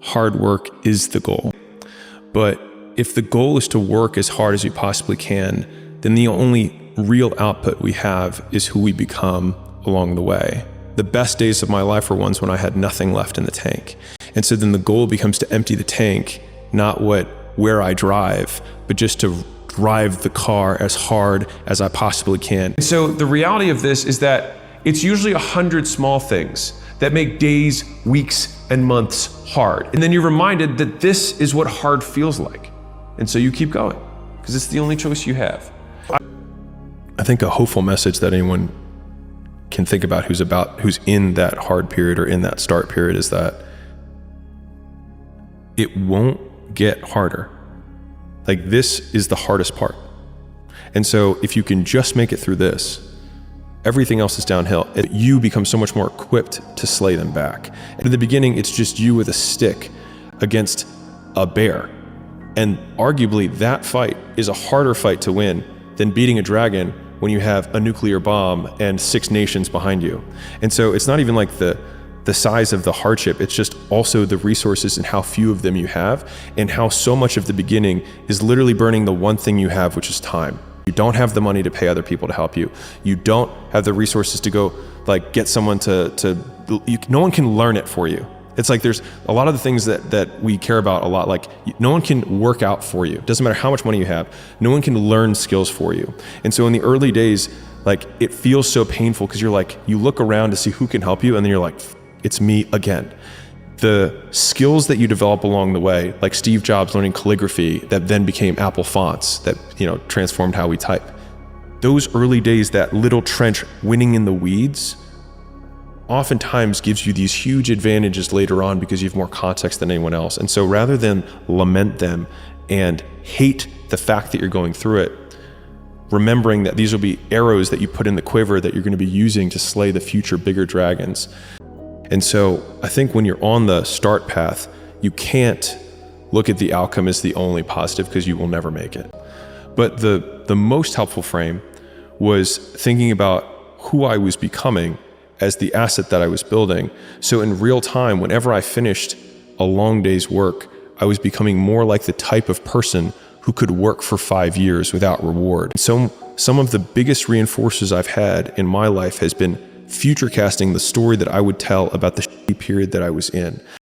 hard work is the goal. But if the goal is to work as hard as we possibly can, then the only real output we have is who we become along the way. The best days of my life were ones when I had nothing left in the tank. And so then the goal becomes to empty the tank, not where I drive, but just to drive the car as hard as I possibly can. So the reality of this is that it's usually 100 small things that make days, weeks, and months hard. And then you're reminded that this is what hard feels like. And so you keep going, because it's the only choice you have. I think a hopeful message that anyone can think about who's in that hard period or in that start period is that it won't get harder. Like, this is the hardest part. And so if you can just make it through this, everything else is downhill. You become so much more equipped to slay them back. And in the beginning, it's just you with a stick against a bear. And arguably that fight is a harder fight to win than beating a dragon when you have a nuclear bomb and 6 nations behind you. And so it's not even like the size of the hardship, it's just also the resources and how few of them you have, and how so much of the beginning is literally burning the one thing you have, which is time. You don't have the money to pay other people to help you. You don't have the resources to go get someone no one can learn it for you. It's like there's a lot of the things that we care about a lot, like no one can work out for you. Doesn't matter how much money you have, no one can learn skills for you. And so in the early days, it feels so painful because you look around to see who can help you, and then you're like, it's me again. The skills that you develop along the way, like Steve Jobs learning calligraphy that then became Apple fonts that transformed how we type. Those early days, that little trench winning in the weeds, oftentimes gives you these huge advantages later on because you have more context than anyone else. And so rather than lament them and hate the fact that you're going through it, remembering that these will be arrows that you put in the quiver that you're going to be using to slay the future bigger dragons. And so I think when you're on the start path, you can't look at the outcome as the only positive because you will never make it. But the most helpful frame was thinking about who I was becoming as the asset that I was building. So in real time, whenever I finished a long day's work, I was becoming more like the type of person who could work for 5 years without reward. So some of the biggest reinforcers I've had in my life has been future casting the story that I would tell about the shitty period that I was in.